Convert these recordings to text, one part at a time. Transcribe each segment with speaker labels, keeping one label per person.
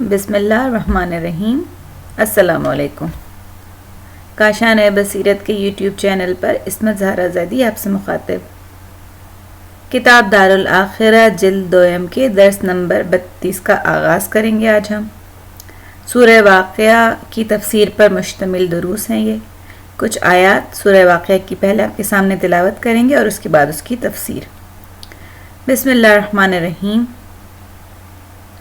Speaker 1: بسم اللہ الرحمن الرحیم۔ السلام علیکم۔ کاشان بصیرت کے یوٹیوب چینل پر عصمت زہرا زیدی آپ سے مخاطب۔ کتاب دارالآخرہ جلد دوم کے درس نمبر 32 کا آغاز کریں گے آج ہم۔ سورہ واقعہ کی تفسیر پر مشتمل دروس ہیں یہ۔ کچھ آیات سورہ واقعہ کی پہلے آپ کے سامنے تلاوت کریں گے اور اس کے بعد اس کی تفسیر۔ بسم اللہ الرحمن الرحیم۔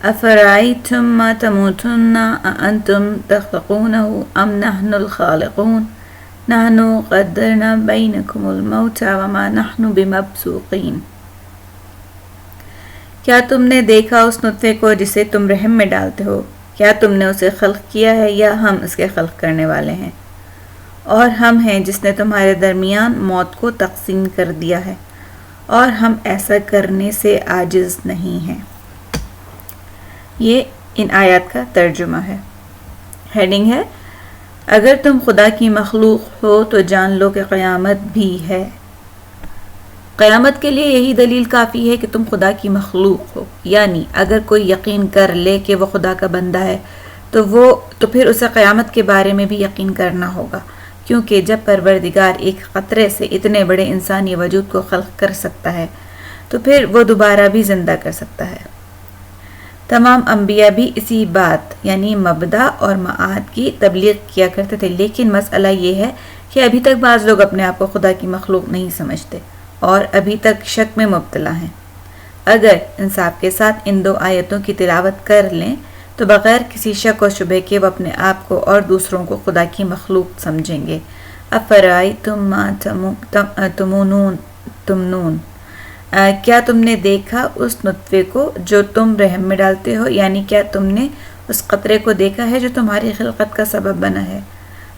Speaker 1: افرأیتم ما تموتن اانتم تخلقونہ ام نحن الخالقون نحن قدرنا بینکم الموت وما نحن بمبسوطین۔ کیا تم نے دیکھا اس نطفے کو جسے تم رحم میں ڈالتے ہو؟ کیا تم نے اسے خلق کیا ہے یا ہم اس کے خلق کرنے والے ہیں؟ اور ہم ہیں جس نے تمہارے درمیان موت کو تقسیم کر دیا ہے اور ہم ایسا کرنے سے عاجز نہیں ہیں۔ یہ ان آیات کا ترجمہ ہے۔ ہیڈنگ ہے، اگر تم خدا کی مخلوق ہو تو جان لو کہ قیامت بھی ہے۔ قیامت کے لیے یہی دلیل کافی ہے کہ تم خدا کی مخلوق ہو، یعنی اگر کوئی یقین کر لے کہ وہ خدا کا بندہ ہے تو پھر اسے قیامت کے بارے میں بھی یقین کرنا ہوگا، کیونکہ جب پروردگار ایک قطرے سے اتنے بڑے انسانی وجود کو خلق کر سکتا ہے تو پھر وہ دوبارہ بھی زندہ کر سکتا ہے۔ تمام انبیاء بھی اسی بات یعنی مبدا اور معاد کی تبلیغ کیا کرتے تھے، لیکن مسئلہ یہ ہے کہ ابھی تک بعض لوگ اپنے آپ کو خدا کی مخلوق نہیں سمجھتے اور ابھی تک شک میں مبتلا ہیں۔ اگر انصاف کے ساتھ ان دو آیتوں کی تلاوت کر لیں تو بغیر کسی شک و شبہ کے وہ اپنے آپ کو اور دوسروں کو خدا کی مخلوق سمجھیں گے۔ افرأیتم ما تمنون، کیا تم نے دیکھا اس نطفے کو جو تم رحم میں ڈالتے ہو، یعنی کیا تم نے اس قطرے کو دیکھا ہے جو تمہاری خلقت کا سبب بنا ہے؟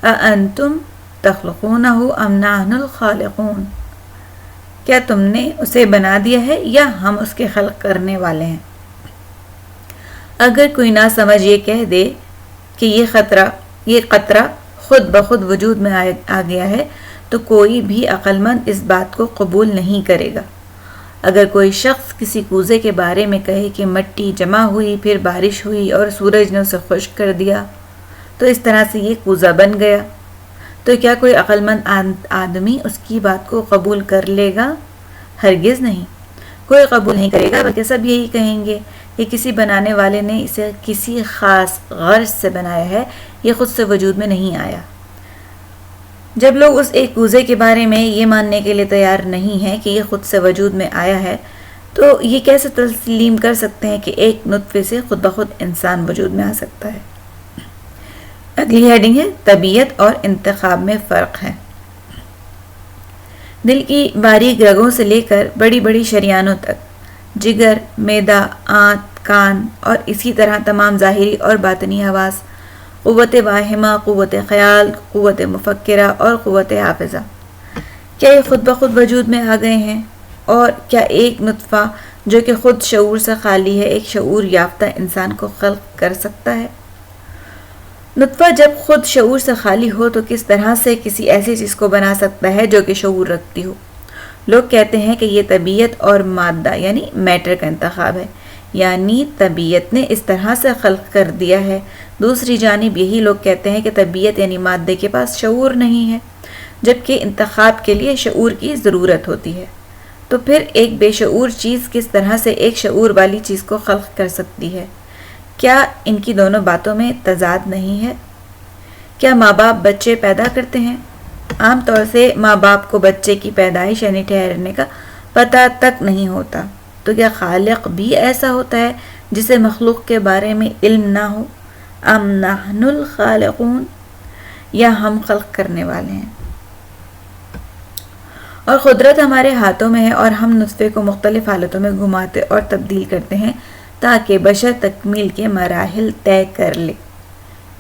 Speaker 1: اانتم تخلقونہ ام نحن الخالقون، کیا تم نے اسے بنا دیا ہے یا ہم اس کے خلق کرنے والے ہیں؟ اگر کوئی نہ سمجھ یہ کہہ دے کہ یہ قطرہ خود بخود وجود میں آ گیا ہے تو کوئی بھی عقل مند اس بات کو قبول نہیں کرے گا۔ اگر کوئی شخص کسی کوزے کے بارے میں کہے کہ مٹی جمع ہوئی، پھر بارش ہوئی اور سورج نے اسے خشک کر دیا تو اس طرح سے یہ کوزہ بن گیا، تو کیا کوئی عقل مند آدمی اس کی بات کو قبول کر لے گا؟ ہرگز نہیں، کوئی قبول نہیں کرے گا، بلکہ سب یہی کہیں گے کہ کسی بنانے والے نے اسے کسی خاص غرض سے بنایا ہے، یہ خود سے وجود میں نہیں آیا۔ جب لوگ اس ایک کوزے کے بارے میں یہ ماننے کے لیے تیار نہیں ہیں کہ یہ خود سے وجود میں آیا ہے تو یہ کیسے تسلیم کر سکتے ہیں کہ ایک نطفے سے خود بخود انسان وجود میں آ سکتا ہے؟ اگلی ہیڈنگ ہے، طبیعت اور انتخاب میں فرق ہے۔ دل کی باریک رگوں سے لے کر بڑی بڑی شریانوں تک، جگر، معدہ، آنت، کان اور اسی طرح تمام ظاہری اور باطنی حواس، قوت واہمہ، قوت خیال، قوت مفکرہ اور قوت حافظہ، کیا یہ خود بخود وجود میں آ گئے ہیں؟ اور کیا ایک نطفہ جو کہ خود شعور سے خالی ہے ایک شعور یافتہ انسان کو خلق کر سکتا ہے؟ نطفہ جب خود شعور سے خالی ہو تو کس طرح سے کسی ایسی چیز کو بنا سکتا ہے جو کہ شعور رکھتی ہو؟ لوگ کہتے ہیں کہ یہ طبیعت اور مادہ یعنی میٹر کا انتخاب ہے، یعنی طبیعت نے اس طرح سے خلق کر دیا ہے۔ دوسری جانب یہی لوگ کہتے ہیں کہ طبیعت یعنی مادے کے پاس شعور نہیں ہے، جبکہ انتخاب کے لیے شعور کی ضرورت ہوتی ہے۔ تو پھر ایک بے شعور چیز کس طرح سے ایک شعور والی چیز کو خلق کر سکتی ہے؟ کیا ان کی دونوں باتوں میں تضاد نہیں ہے؟ کیا ماں باپ بچے پیدا کرتے ہیں؟ عام طور سے ماں باپ کو بچے کی پیدائش یعنی ٹھہرنے کا پتہ تک نہیں ہوتا، تو کیا خالق بھی ایسا ہوتا ہے جسے مخلوق کے بارے میں علم نہ ہو؟ ام نحن الخالقون، یا ہم خلق کرنے والے ہیں؟ اور قدرت ہمارے ہاتھوں میں ہے اور ہم نطفے کو مختلف حالتوں میں گھماتے اور تبدیل کرتے ہیں تاکہ بشر تکمیل کے مراحل طے کر لے۔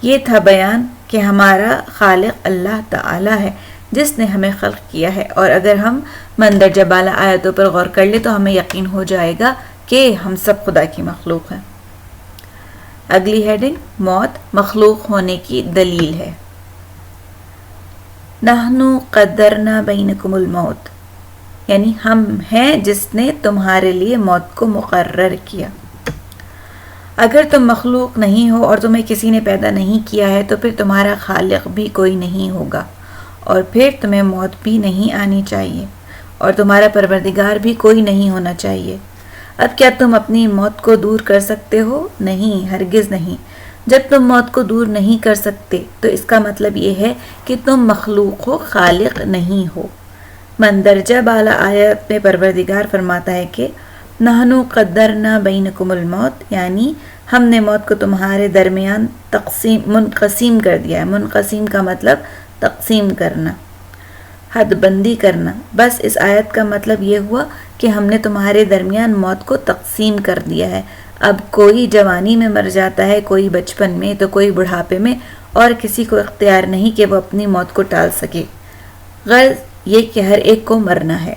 Speaker 1: یہ تھا بیان کہ ہمارا خالق اللہ تعالی ہے جس نے ہمیں خلق کیا ہے، اور اگر ہم مندرجہ بالا آیتوں پر غور کر لیں تو ہمیں یقین ہو جائے گا کہ ہم سب خدا کی مخلوق ہیں۔ اگلی ہیڈنگ، موت مخلوق ہونے کی دلیل ہے۔ نحن قدرنا بینکم الموت، یعنی ہم ہیں جس نے تمہارے لیے موت کو مقرر کیا۔ اگر تم مخلوق نہیں ہو اور تمہیں کسی نے پیدا نہیں کیا ہے تو پھر تمہارا خالق بھی کوئی نہیں ہوگا، اور پھر تمہیں موت بھی نہیں آنی چاہیے، اور تمہارا پروردگار بھی کوئی نہیں ہونا چاہیے۔ اب کیا تم اپنی موت کو دور کر سکتے ہو؟ نہیں، ہرگز نہیں۔ جب تم موت کو دور نہیں کر سکتے تو اس کا مطلب یہ ہے کہ تم مخلوق ہو، خالق نہیں ہو۔ مندرجہ بالا آیت میں پروردگار فرماتا ہے کہ نحنو قدرنا بینکم الموت، یعنی ہم نے موت کو تمہارے درمیان منقسم کر دیا ہے۔ منقسم کا مطلب تقسیم کرنا، حد بندی کرنا۔ بس اس آیت کا مطلب یہ ہوا کہ ہم نے تمہارے درمیان موت کو تقسیم کر دیا ہے۔ اب کوئی جوانی میں مر جاتا ہے، کوئی بچپن میں، تو کوئی بڑھاپے میں، اور کسی کو اختیار نہیں کہ وہ اپنی موت کو ٹال سکے۔ غرض یہ کہ ہر ایک کو مرنا ہے۔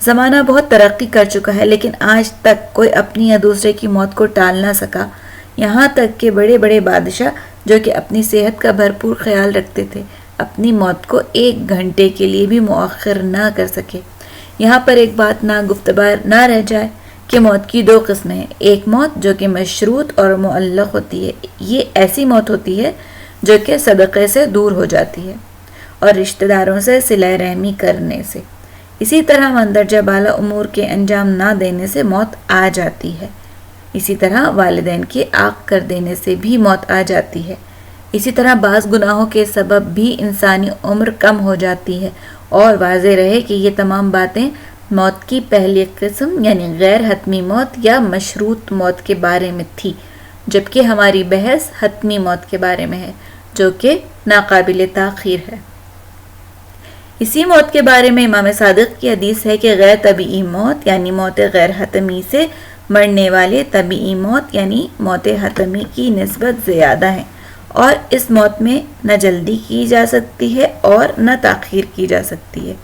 Speaker 1: زمانہ بہت ترقی کر چکا ہے، لیکن آج تک کوئی اپنی یا دوسرے کی موت کو ٹال نہ سکا، یہاں تک کہ بڑے بڑے بادشاہ جو کہ اپنی صحت کا بھرپور خیال رکھتے تھے، اپنی موت کو 1 گھنٹے کے لیے بھی مؤخر نہ کر سکے۔ یہاں پر ایک بات ناگفتبار نہ رہ جائے کہ موت کی 2 قسمیں ہیں۔ ایک موت جو کہ مشروط اور معلق ہوتی ہے، یہ ایسی موت ہوتی ہے جو کہ صدقے سے دور ہو جاتی ہے اور رشتہ داروں سے صلہ رحمی کرنے سے۔ اسی طرح مندرجہ بالا امور کے انجام نہ دینے سے موت آ جاتی ہے۔ اسی طرح والدین کے عاق کر دینے سے بھی موت آ جاتی ہے۔ اسی طرح بعض گناہوں کے سبب بھی انسانی عمر کم ہو جاتی ہے، اور واضح رہے کہ یہ تمام باتیں موت کی پہلی قسم یعنی غیر حتمی موت یا مشروط موت کے بارے میں تھی، جبکہ ہماری بحث حتمی موت کے بارے میں ہے جو کہ ناقابل تاخیر ہے۔ اسی موت کے بارے میں امام صادق کی حدیث ہے کہ غیر طبیعی موت یعنی موت غیر حتمی سے مرنے والے طبیعی موت یعنی موت حتمی کی نسبت زیادہ ہیں، اور اس موت میں نہ جلدی کی جا سکتی ہے اور نہ تاخیر کی جا سکتی ہے۔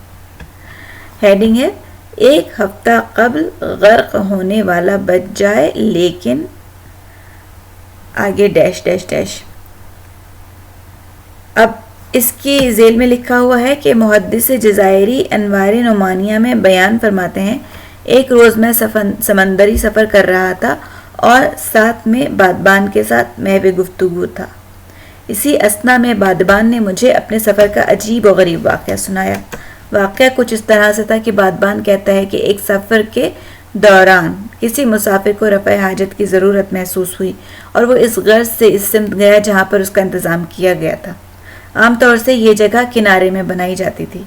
Speaker 1: ہیڈنگ ہے 1 ہفتہ قبل غرق ہونے والا بچ جائے لیکن آگے ڈیش ڈیش ڈیش۔ اب اس کی ذیل میں لکھا ہوا ہے کہ محدث جزائری انوار نعمانیہ میں بیان فرماتے ہیں، ایک روز میں سمندری سفر کر رہا تھا اور ساتھ میں بادبان کے ساتھ محو گفتگو تھا۔ اسی اثنا میں بادبان نے مجھے اپنے سفر کا عجیب و غریب واقعہ سنایا۔ واقعہ کچھ اس طرح سے تھا کہ بادبان کہتا ہے کہ ایک سفر کے دوران کسی مسافر کو رفع حاجت کی ضرورت محسوس ہوئی اور وہ اس غرض سے اس سمت گیا جہاں پر اس کا انتظام کیا گیا تھا۔ عام طور سے یہ جگہ کنارے میں بنائی جاتی تھی۔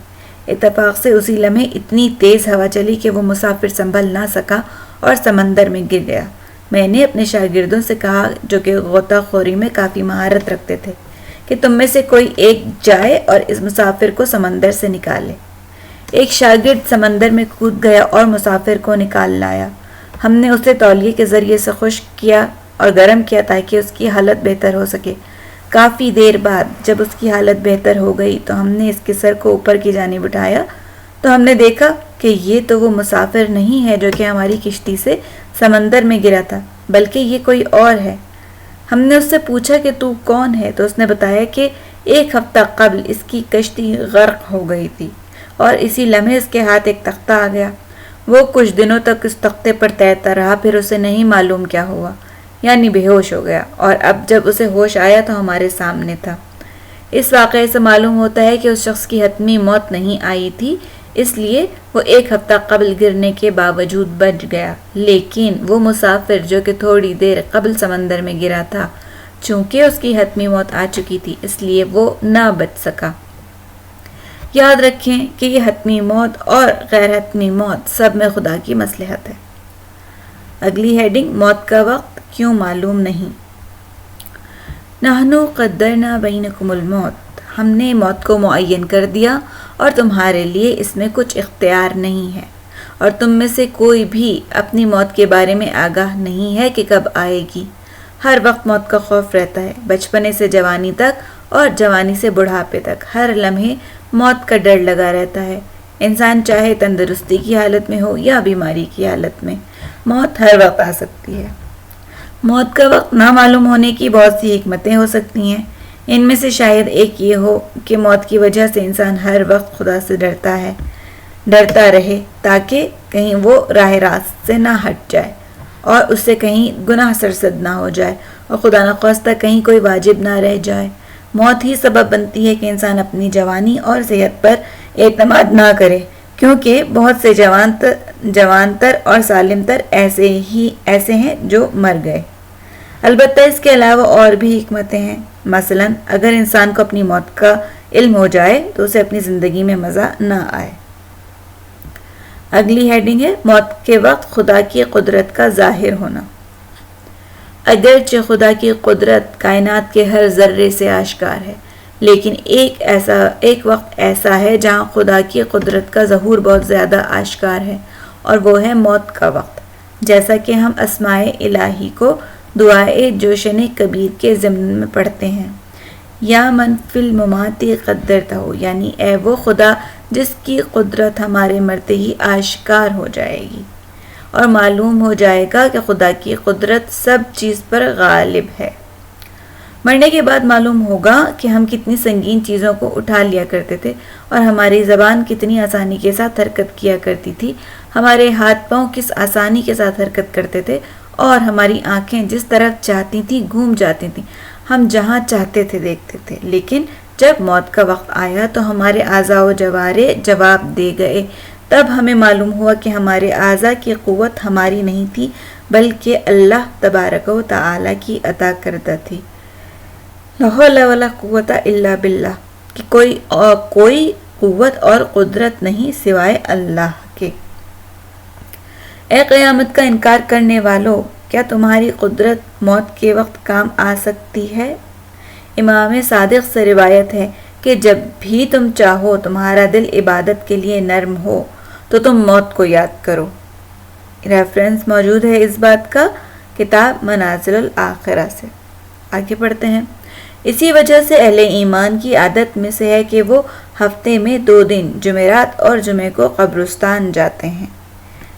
Speaker 1: اتفاق سے اسی لمحے اتنی تیز ہوا چلی کہ وہ مسافر سنبھل نہ سکا اور سمندر میں گر گیا۔ میں نے اپنے شاگردوں سے کہا جو کہ غوطہ خوری میں کافی مہارت رکھتے تھے کہ تم میں سے کوئی ایک جائے اور اس مسافر کو سمندر سے نکالے۔ ایک شاگرد سمندر میں کود گیا اور مسافر کو نکال لایا۔ ہم نے اسے تولیے کے ذریعے سے خشک کیا اور گرم کیا تاکہ اس کی حالت بہتر ہو سکے۔ کافی دیر بعد جب اس کی حالت بہتر ہو گئی تو ہم نے اس کے سر کو اوپر کی جانب اٹھایا تو ہم نے دیکھا کہ یہ تو وہ مسافر نہیں ہے جو کہ ہماری کشتی سے سمندر میں گرا تھا، بلکہ یہ کوئی اور ہے۔ ہم نے اس سے پوچھا کہ تو کون ہے، تو اس نے بتایا کہ 1 ہفتہ قبل اس کی کشتی غرق ہو گئی تھی اور اسی لمحے اس کے ہاتھ ایک تختہ آ گیا۔ وہ کچھ دنوں تک اس تختے پر تیرتا رہا، پھر اسے نہیں معلوم کیا ہوا، یعنی بے ہوش ہو گیا، اور اب جب اسے ہوش آیا تو ہمارے سامنے تھا۔ اس واقعے سے معلوم ہوتا ہے کہ اس شخص کی حتمی موت نہیں آئی تھی، اس لیے وہ 1 ہفتہ قبل گرنے کے باوجود بچ گیا، لیکن وہ مسافر جو کہ تھوڑی دیر قبل سمندر میں گرا تھا، چونکہ اس کی حتمی موت آ چکی تھی اس لیے وہ نہ بچ سکا۔ یاد رکھیں کہ یہ حتمی موت اور غیر حتمی موت سب میں خدا کی مصلحت ہے۔ اگلی ہیڈنگ، موت کا وقت کیوں معلوم نہیں۔ نحنو قدرنا بینکم الموت، ہم نے موت کو معین کر دیا اور تمہارے لیے اس میں کچھ اختیار نہیں ہے، اور تم میں سے کوئی بھی اپنی موت کے بارے میں آگاہ نہیں ہے کہ کب آئے گی۔ ہر وقت موت کا خوف رہتا ہے، بچپنے سے جوانی تک اور جوانی سے بڑھاپے تک ہر لمحے موت کا ڈر لگا رہتا ہے۔ انسان چاہے تندرستی کی حالت میں ہو یا بیماری کی حالت میں، موت ہر وقت آ سکتی ہے۔ موت کا وقت نہ معلوم ہونے کی بہت سی حکمتیں ہو سکتی ہیں۔ ان میں سے شاید ایک یہ ہو کہ موت کی وجہ سے انسان ہر وقت خدا سے ڈرتا رہے تاکہ کہیں وہ راہ راست سے نہ ہٹ جائے، اور اس سے کہیں گناہ سرزد نہ ہو جائے اور خدا نخواستہ کہیں کوئی واجب نہ رہ جائے۔ موت ہی سبب بنتی ہے کہ انسان اپنی جوانی اور صحت پر اعتماد نہ کرے، کیونکہ بہت سے جوان تر اور سالم تر ایسے ہیں جو مر گئے۔ البتہ اس کے علاوہ اور بھی حکمتیں ہیں۔ مثلا اگر انسان کو اپنی موت کا علم ہو جائے تو اسے اپنی زندگی میں مزہ نہ آئے۔ اگلی ہیڈنگ ہے موت کے وقت خدا کی قدرت کا ظاہر ہونا۔ اگرچہ خدا کی قدرت کائنات کے ہر ذرے سے آشکار ہے، لیکن ایک وقت ایسا ہے جہاں خدا کی قدرت کا ظہور بہت زیادہ آشکار ہے، اور وہ ہے موت کا وقت، جیسا کہ ہم اسماء الہی کو دعائے جوشن کبیر کے ضمن میں پڑھتے ہیں۔ یا من فی الممات قدرتہ، یعنی اے وہ خدا جس کی قدرت ہمارے مرتے ہی آشکار ہو جائے گی اور معلوم ہو جائے گا کہ خدا کی قدرت سب چیز پر غالب ہے۔ مرنے کے بعد معلوم ہوگا کہ ہم کتنی سنگین چیزوں کو اٹھا لیا کرتے تھے اور ہماری زبان کتنی آسانی کے ساتھ حرکت کیا کرتی تھی، ہمارے ہاتھ پاؤں کس آسانی کے ساتھ حرکت کرتے تھے اور ہماری آنکھیں جس طرف چاہتی تھیں گھوم جاتی تھیں، ہم جہاں چاہتے تھے دیکھتے تھے۔ لیکن جب موت کا وقت آیا تو ہمارے اعضاء و جوارے جواب دے گئے، تب ہمیں معلوم ہوا کہ ہمارے اعضاء کی قوت ہماری نہیں تھی بلکہ اللہ تبارک و تعالی کی عطا کردہ تھی۔ لا حول ولا قوت الا باللہ، کہ کوئی قوت اور قدرت نہیں سوائے اللہ کے۔ اے قیامت کا انکار کرنے والو، کیا تمہاری قدرت موت کے وقت کام آ سکتی ہے؟ امام صادق سے روایت ہے کہ جب بھی تم چاہو تمہارا دل عبادت کے لیے نرم ہو تو تم موت کو یاد کرو۔ ریفرنس موجود ہے اس بات کا کتاب منازل الآخرہ سے۔ آگے پڑھتے ہیں۔ اسی وجہ سے اہل ایمان کی عادت میں سے ہے کہ وہ ہفتے میں 2 دن جمعرات اور جمعے کو قبرستان جاتے ہیں۔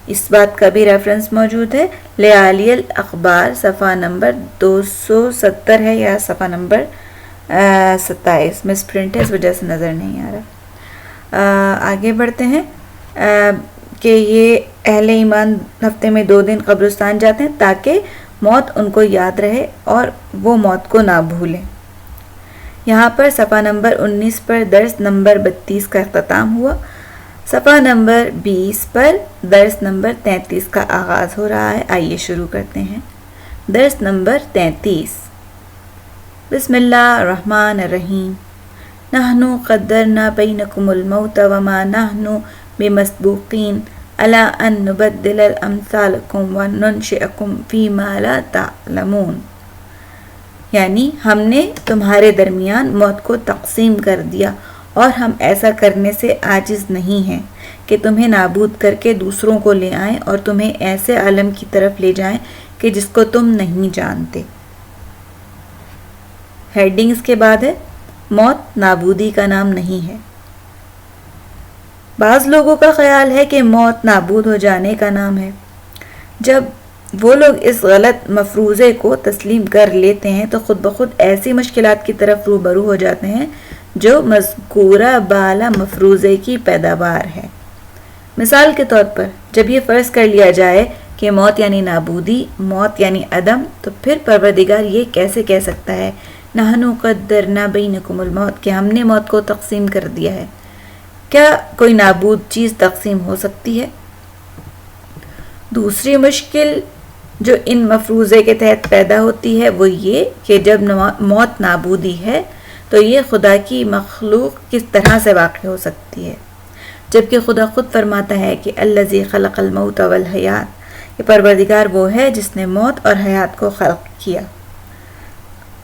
Speaker 1: اس بات کا بھی ریفرنس موجود ہے، لیالی الاخبار صفحہ نمبر 270 ہے یا صفحہ نمبر 27، مس پرنٹ ہے اس وجہ سے نظر نہیں آ رہا۔ آگے بڑھتے ہیں کہ یہ اہل ایمان ہفتے میں 2 دن قبرستان جاتے ہیں تاکہ موت ان کو یاد رہے اور وہ موت کو نہ بھولیں۔ یہاں پر صفحہ نمبر 19 پر درس نمبر 32 کا اختتام ہوا۔ صفحہ نمبر 20 پر درس نمبر 33 کا آغاز ہو رہا ہے۔ آئیے شروع کرتے ہیں۔ درس نمبر 33۔ بسم اللہ الرحمن الرحیم۔ نحن قدرنا بینکم الموت وما نحن بمسبوقین علی ان نبدل امثالکم وننشئکم فیما لا تعلمون، یعنی ہم نے تمہارے درمیان موت کو تقسیم کر دیا اور ہم ایسا کرنے سے عاجز نہیں ہیں کہ تمہیں نابود کر کے دوسروں کو لے آئیں اور تمہیں ایسے عالم کی طرف لے جائیں کہ جس کو تم نہیں جانتے۔ ہیڈنگ اس کے بعد ہے موت نابودی کا نام نہیں ہے۔ بعض لوگوں کا خیال ہے کہ موت نابود ہو جانے کا نام ہے۔ جب وہ لوگ اس غلط مفروضے کو تسلیم کر لیتے ہیں تو خود بخود ایسی مشکلات کی طرف روبرو ہو جاتے ہیں جو مذکورہ بالا مفروضے کی پیداوار ہے۔ مثال کے طور پر جب یہ فرض کر لیا جائے کہ موت یعنی نابودی، موت یعنی عدم، تو پھر پروردگار یہ کیسے کہہ سکتا ہے نحن قدرنا بینکم الموت، کہ ہم نے موت کو تقسیم کر دیا ہے؟ کیا کوئی نابود چیز تقسیم ہو سکتی ہے؟ دوسری مشکل جو ان مفروضے کے تحت پیدا ہوتی ہے وہ یہ کہ جب موت نابودی ہے تو یہ خدا کی مخلوق کس طرح سے واقع ہو سکتی ہے، جبکہ خدا خود فرماتا ہے کہ الذی خلق الموت والحیات، یہ پروردگار وہ ہے جس نے موت اور حیات کو خلق کیا۔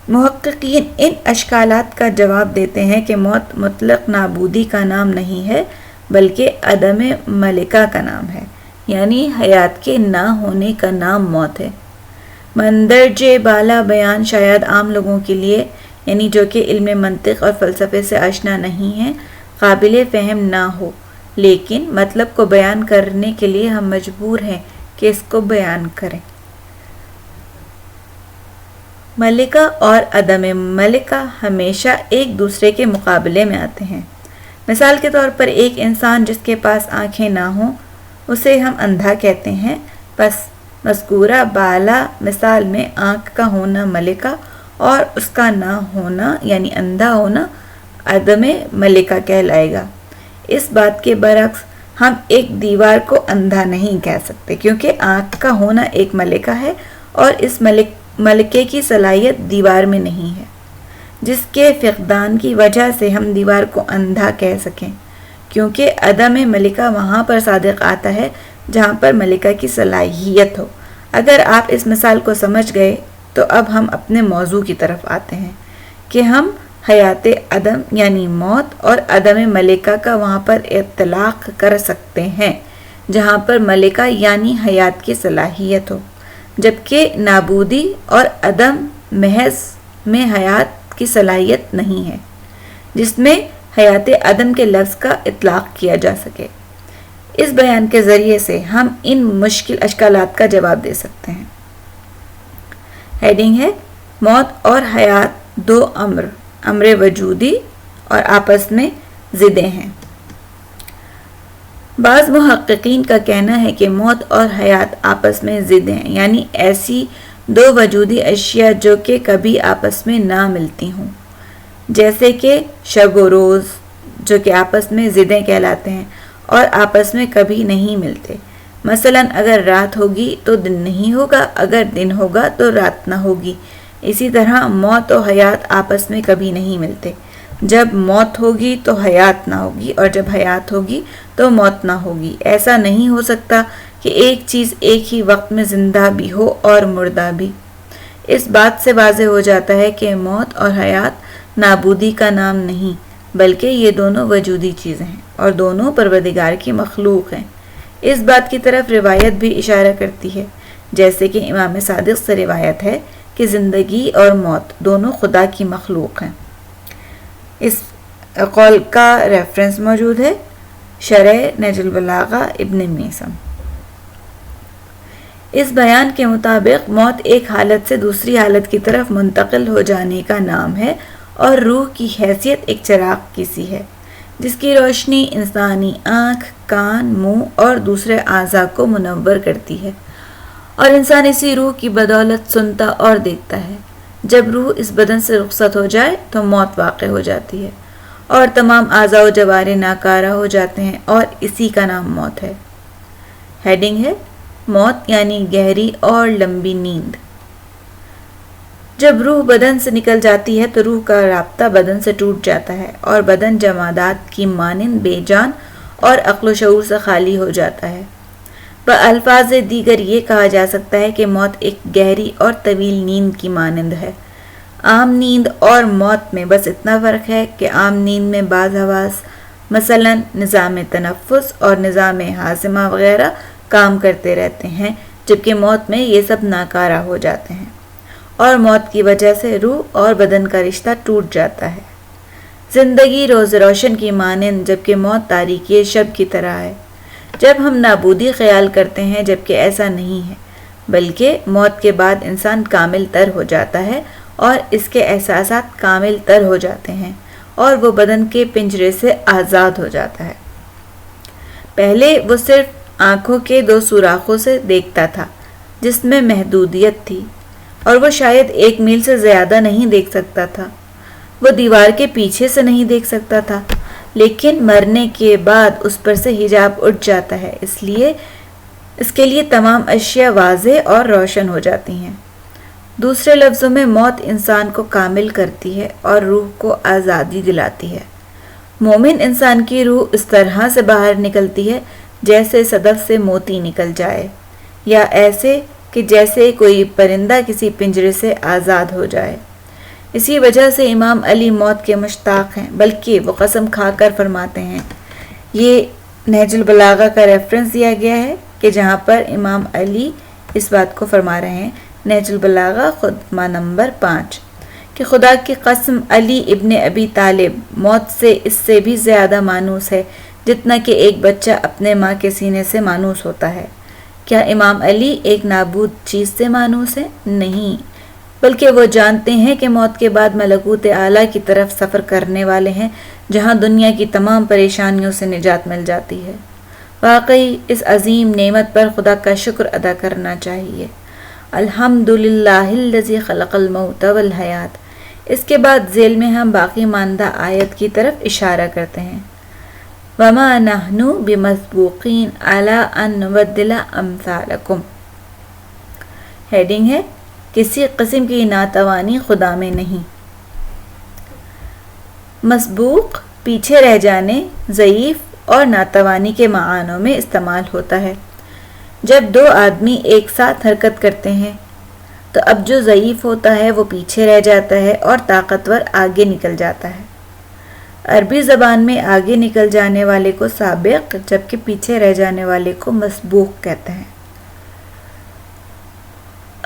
Speaker 1: محققین ان اشکالات کا جواب دیتے ہیں کہ موت مطلق نابودی کا نام نہیں ہے بلکہ عدم ملکہ کا نام ہے، یعنی حیات کے نہ ہونے کا نام موت ہے۔ مندرجہ بالا بیان شاید عام لوگوں کے لیے، یعنی جو کہ علم منطق اور فلسفے سے آشنا نہیں ہیں، قابل فہم نہ ہو، لیکن مطلب کو بیان کرنے کے لیے ہم مجبور ہیں کہ اس کو بیان کریں۔ ملکہ اور عدم ملکہ ہمیشہ ایک دوسرے کے مقابلے میں آتے ہیں۔ مثال کے طور پر ایک انسان جس کے پاس آنکھیں نہ ہوں اسے ہم اندھا کہتے ہیں، بس مذکورہ بالا مثال میں آنکھ کا ہونا ملکہ اور اس کا نہ ہونا یعنی اندھا ہونا عدم ملکہ کہلائے گا۔ اس بات کے برعکس ہم ایک دیوار کو اندھا نہیں کہہ سکتے، کیونکہ آنکھ کا ہونا ایک ملکہ ہے اور اس ملکے کی صلاحیت دیوار میں نہیں ہے، جس کے فقدان کی وجہ سے ہم دیوار کو اندھا کہہ سکیں، کیونکہ عدم ملکہ وہاں پر صادق آتا ہے جہاں پر ملکہ کی صلاحیت ہو۔ اگر آپ اس مثال کو سمجھ گئے تو اب ہم اپنے موضوع کی طرف آتے ہیں کہ ہم حیات عدم یعنی موت اور عدم ملکہ کا وہاں پر اطلاق کر سکتے ہیں جہاں پر ملکہ یعنی حیات کی صلاحیت ہو، جبکہ نابودی اور عدم محض میں حیات کی صلاحیت نہیں ہے جس میں حیات عدم کے لفظ کا اطلاق کیا جا سکے۔ اس بیان کے ذریعے سے ہم ان مشکل اشکالات کا جواب دے سکتے ہیں۔ ہیڈنگ ہے موت اور حیات دو امر وجودی اور آپس میں ضدیں ہیں۔ بعض محققین کا کہنا ہے کہ موت اور حیات آپس میں ضد ہیں، یعنی ایسی دو وجودی اشیاء جو کہ کبھی آپس میں نہ ملتی ہوں، جیسے کہ شب و روز جو کہ آپس میں ضدیں کہلاتے ہیں اور آپس میں کبھی نہیں ملتے۔ مثلا اگر رات ہوگی تو دن نہیں ہوگا، اگر دن ہوگا تو رات نہ ہوگی۔ اسی طرح موت و حیات آپس میں کبھی نہیں ملتے، جب موت ہوگی تو حیات نہ ہوگی اور جب حیات ہوگی تو موت نہ ہوگی۔ ایسا نہیں ہو سکتا کہ ایک چیز ایک ہی وقت میں زندہ بھی ہو اور مردہ بھی۔ اس بات سے واضح ہو جاتا ہے کہ موت اور حیات نابودی کا نام نہیں، بلکہ یہ دونوں وجودی چیزیں ہیں اور دونوں پروردگار کی مخلوق ہیں۔ اس بات کی طرف روایت بھی اشارہ کرتی ہے، جیسے کہ امام صادق سے روایت ہے کہ زندگی اور موت دونوں خدا کی مخلوق ہیں۔ اس قول کا ریفرنس موجود ہے شرح نہج البلاغہ ابن میثم۔ اس بیان کے مطابق موت ایک حالت سے دوسری حالت کی طرف منتقل ہو جانے کا نام ہے اور روح کی حیثیت ایک چراغ کی سی ہے جس کی روشنی انسانی آنکھ، کان، منہ اور دوسرے اعضاء کو منور کرتی ہے، اور انسان اسی روح کی بدولت سنتا اور دیکھتا ہے۔ جب روح اس بدن سے رخصت ہو جائے تو موت واقع ہو جاتی ہے اور تمام اعضاء و جوارح ناکارہ ہو جاتے ہیں اور اسی کا نام موت ہے۔ ہیڈنگ ہے موت یعنی گہری اور لمبی نیند۔ جب روح بدن سے نکل جاتی ہے تو روح کا رابطہ بدن سے ٹوٹ جاتا ہے اور بدن جمادات کی مانند بے جان اور عقل و شعور سے خالی ہو جاتا ہے۔ بألفاظ دیگر یہ کہا جا سکتا ہے کہ موت ایک گہری اور طویل نیند کی مانند ہے۔ عام نیند اور موت میں بس اتنا فرق ہے کہ عام نیند میں بعض حواس مثلا نظام تنفس اور نظام ہاضمہ وغیرہ کام کرتے رہتے ہیں، جبکہ موت میں یہ سب ناکارہ ہو جاتے ہیں اور موت کی وجہ سے روح اور بدن کا رشتہ ٹوٹ جاتا ہے۔ زندگی روز روشن کی مانند جبکہ موت تاریکی شب کی طرح ہے۔ جب ہم نابودی خیال کرتے ہیں جبکہ ایسا نہیں ہے، بلکہ موت کے بعد انسان کامل تر ہو جاتا ہے اور اس کے احساسات کامل تر ہو جاتے ہیں اور وہ بدن کے پنجرے سے آزاد ہو جاتا ہے۔ پہلے وہ صرف آنکھوں کے دو سوراخوں سے دیکھتا تھا جس میں محدودیت تھی اور وہ شاید 1 میل سے زیادہ نہیں دیکھ سکتا تھا۔ وہ دیوار کے پیچھے سے نہیں دیکھ سکتا تھا، لیکن مرنے کے بعد اس پر سے حجاب اٹھ جاتا ہے، اس کے لیے تمام اشیاء واضح اور روشن ہو جاتی ہیں۔ دوسرے لفظوں میں موت انسان کو کامل کرتی ہے اور روح کو آزادی دلاتی ہے۔ مومن انسان کی روح اس طرح سے باہر نکلتی ہے جیسے صدف سے موتی نکل جائے، یا ایسے کہ جیسے کوئی پرندہ کسی پنجرے سے آزاد ہو جائے۔ اسی وجہ سے امام علی موت کے مشتاق ہیں، بلکہ وہ قسم کھا کر فرماتے ہیں۔ یہ نہج البلاغہ کا ریفرنس دیا گیا ہے کہ جہاں پر امام علی اس بات کو فرما رہے ہیں۔ نہج البلاغہ خطبہ نمبر 5 کہ خدا کی قسم علی ابن ابی طالب موت سے اس سے بھی زیادہ مانوس ہے جتنا کہ ایک بچہ اپنے ماں کے سینے سے مانوس ہوتا ہے۔ کیا امام علی ایک نابود چیز سے مانوس ہے؟ نہیں، بلکہ وہ جانتے ہیں کہ موت کے بعد ملکوت اعلیٰ کی طرف سفر کرنے والے ہیں، جہاں دنیا کی تمام پریشانیوں سے نجات مل جاتی ہے۔ واقعی اس عظیم نعمت پر خدا کا شکر ادا کرنا چاہیے۔ الحمدللہ الذی خلق الموت والحیات۔ اس کے بعد ذیل میں ہم باقی ماندہ آیت کی طرف اشارہ کرتے ہیں۔ وما نحن بمسبوقین علی ان نبدل امثالکم۔ ہیڈنگ ہے کسی قسم کی ناتوانی خدا میں نہیں۔ مسبوق پیچھے رہ جانے، ضعیف اور ناتوانی کے معنوں میں استعمال ہوتا ہے۔ جب دو آدمی ایک ساتھ حرکت کرتے ہیں تو اب جو ضعیف ہوتا ہے وہ پیچھے رہ جاتا ہے اور طاقتور آگے نکل جاتا ہے۔ عربی زبان میں آگے نکل جانے والے کو سابق جبکہ پیچھے رہ جانے والے کو مسبوق کہتے ہیں۔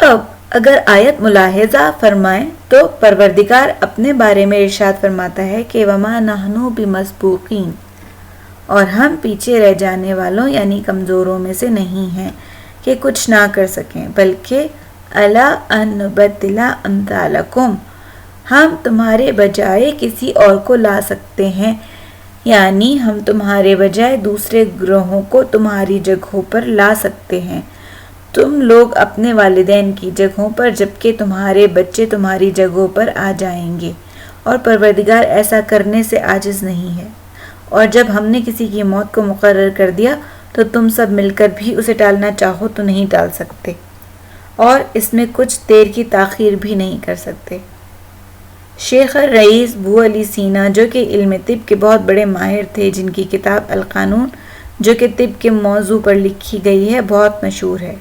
Speaker 1: اب اگر آیت ملاحظہ فرمائیں تو پروردگار اپنے بارے میں ارشاد فرماتا ہے کہ وما نحن بمسبوقین، اور ہم پیچھے رہ جانے والوں یعنی کمزوروں میں سے نہیں ہیں کہ کچھ نہ کر سکیں، بلکہ الا ان نبدل امثالکم، ہم تمہارے بجائے کسی اور کو لا سکتے ہیں، یعنی ہم تمہارے بجائے دوسرے گروہوں کو تمہاری جگہوں پر لا سکتے ہیں۔ تم لوگ اپنے والدین کی جگہوں پر جبکہ تمہارے بچے تمہاری جگہوں پر آ جائیں گے، اور پروردگار ایسا کرنے سے عاجز نہیں ہے۔ اور جب ہم نے کسی کی موت کو مقرر کر دیا تو تم سب مل کر بھی اسے ٹالنا چاہو تو نہیں ٹال سکتے، اور اس میں کچھ دیر کی تاخیر بھی نہیں کر سکتے۔ شیخ الرئیس ابو علی سینا جو کہ علم طب کے بہت بڑے ماہر تھے، جن کی کتاب القانون جو کہ طب کے موضوع پر لکھی گئی ہے بہت مشہور ہے،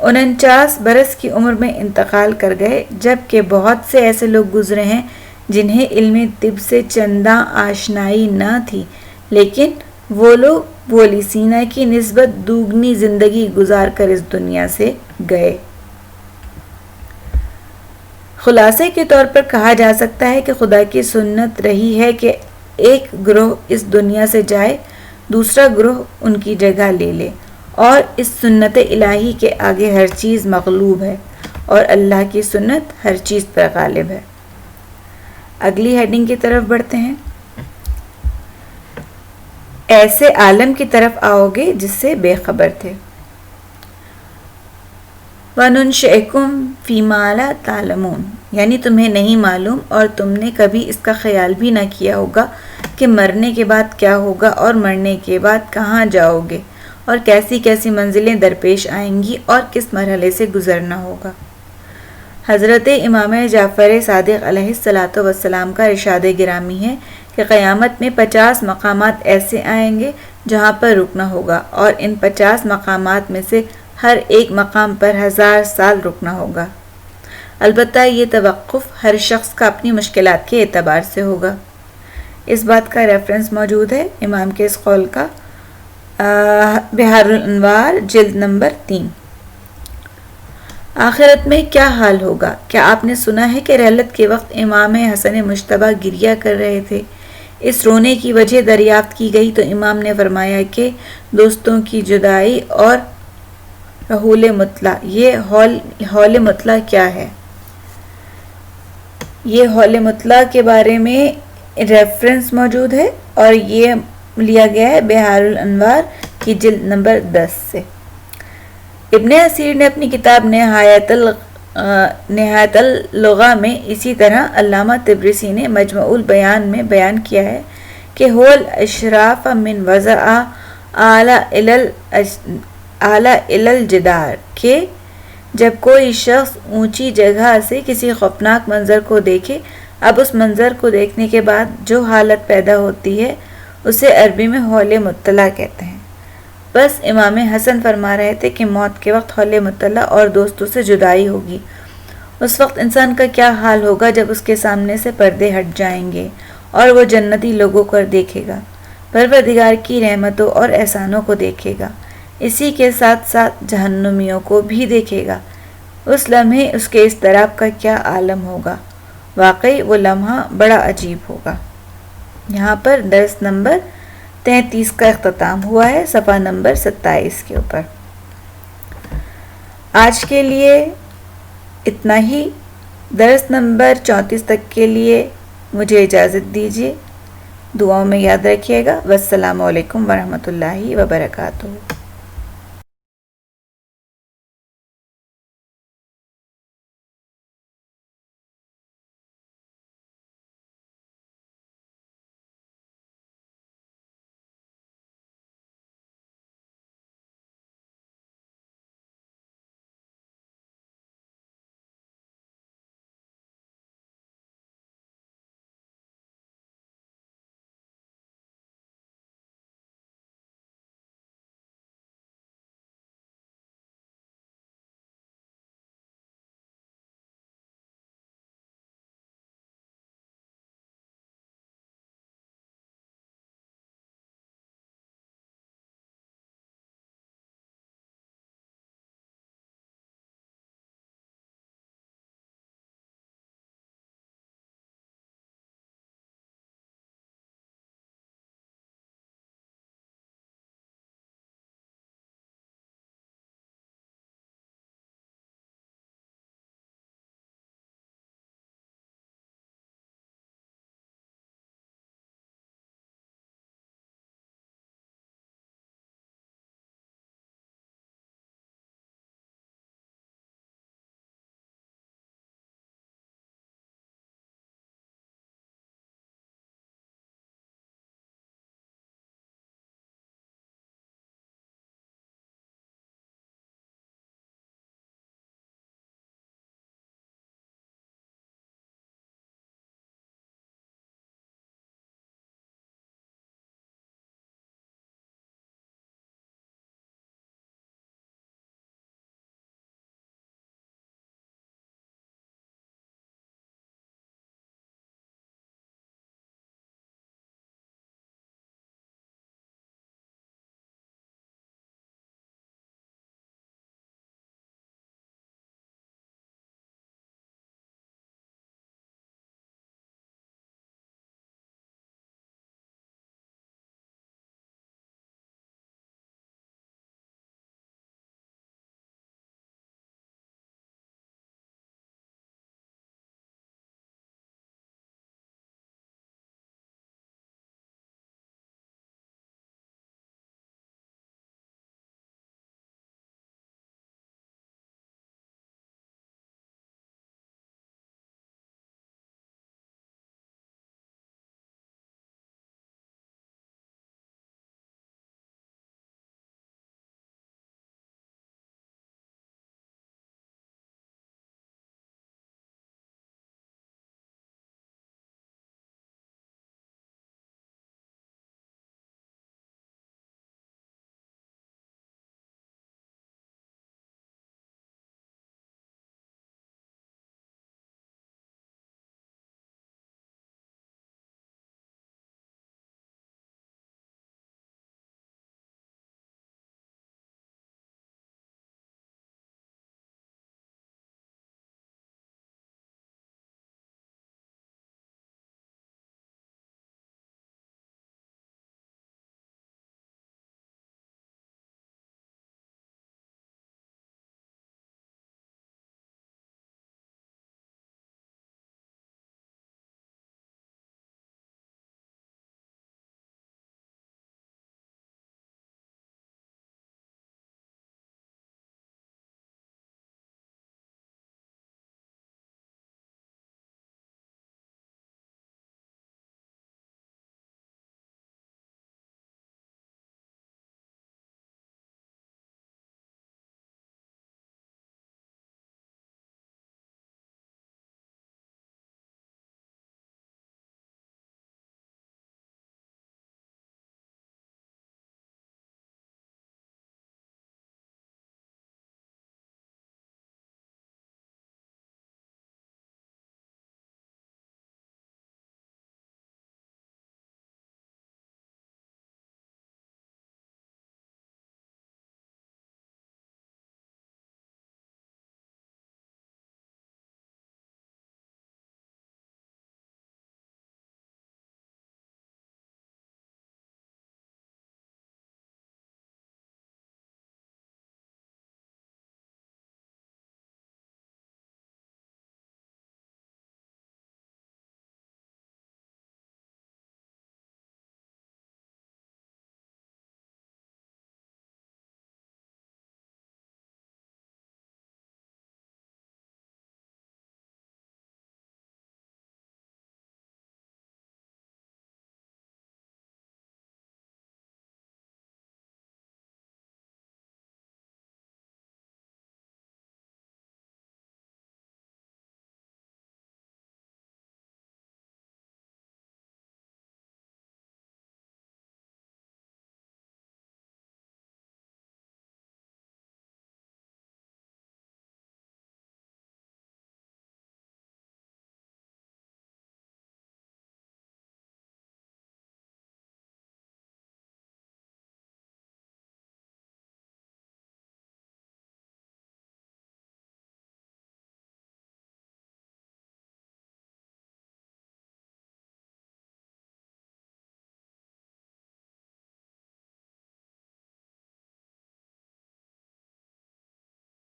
Speaker 1: 49 برس کی عمر میں انتقال کر گئے، جبکہ بہت سے ایسے لوگ گزرے ہیں جنہیں علم طب سے چنداں آشنائی نہ تھی، لیکن وہ لوگ ابو علی سینا کی نسبت دوگنی زندگی گزار کر اس دنیا سے گئے۔ خلاصے کے طور پر کہا جا سکتا ہے کہ خدا کی سنت رہی ہے کہ ایک گروہ اس دنیا سے جائے، دوسرا گروہ ان کی جگہ لے لے، اور اس سنت الہی کے آگے ہر چیز مغلوب ہے، اور اللہ کی سنت ہر چیز پر غالب ہے۔ اگلی ہیڈنگ کی طرف بڑھتے ہیں۔ ایسے عالم کی طرف آؤ گے جس سے بے خبر تھے۔ وَنُنشِئُکُم فِیمَا لَا تَعْلَمُونَ، یعنی تمہیں نہیں معلوم اور تم نے کبھی اس کا خیال بھی نہ کیا ہوگا کہ مرنے کے بعد کیا ہوگا اور مرنے کے بعد کہاں جاؤ گے، اور کیسی کیسی منزلیں درپیش آئیں گی اور کس مرحلے سے گزرنا ہوگا۔ حضرت امام جعفر صادق علیہ السلام کا ارشاد گرامی ہے کہ قیامت میں 50 مقامات ایسے آئیں گے جہاں پر رکنا ہوگا، اور ان 50 مقامات میں سے ہر ایک مقام پر 1000 سال رکنا ہوگا۔ البتہ یہ توقف ہر شخص کا اپنی مشکلات کے اعتبار سے ہوگا۔ اس بات کا ریفرنس موجود ہے امام کے اس قول کا بحار الانوار جلد نمبر 3۔ آخرت میں کیا حال ہوگا؟ کیا آپ نے سنا ہے کہ رحلت کے وقت امام حسن مجتبیٰ گریہ کر رہے تھے؟ اس رونے کی وجہ دریافت کی گئی تو امام نے فرمایا کہ دوستوں کی جدائی اور حول مطلع۔ یہ حول مطلع کیا ہے؟ یہ حول مطلع کے بارے میں ریفرنس موجود ہے اور یہ لیا گیا ہے بحار الانوار کی جلد نمبر 10 سے۔ ابن اسیر نے اپنی کتاب نہایت اللغہ میں اسی طرح علامہ طبرسی نے مجمع البیان میں بیان کیا ہے کہ ہول اشراف من وضع اعلی الجدار، کہ جب کوئی شخص اونچی جگہ سے کسی خوفناک منظر کو دیکھے، اب اس منظر کو دیکھنے کے بعد جو حالت پیدا ہوتی ہے اسے عربی میں حول مطلع کہتے ہیں۔ بس امام حسن فرما رہے تھے کہ موت کے وقت حول مطلع اور دوستوں سے جدائی ہوگی۔ اس وقت انسان کا کیا حال ہوگا جب اس کے سامنے سے پردے ہٹ جائیں گے اور وہ جنتی لوگوں کو دیکھے گا، پروردگار کی رحمتوں اور احسانوں کو دیکھے گا، اسی کے ساتھ ساتھ جہنمیوں کو بھی دیکھے گا۔ اس لمحے اس کے اضطراب کا کیا عالم ہوگا؟ واقعی وہ لمحہ بڑا عجیب ہوگا۔ یہاں پر درس نمبر 33 کا اختتام ہوا ہے، صفحہ نمبر 27 کے اوپر۔ آج کے لیے اتنا ہی۔ درس نمبر 34 تک کے لیے مجھے اجازت دیجیے۔ دعاؤں میں یاد رکھیے گا۔ والسلام علیکم ورحمۃ اللہ وبرکاتہ۔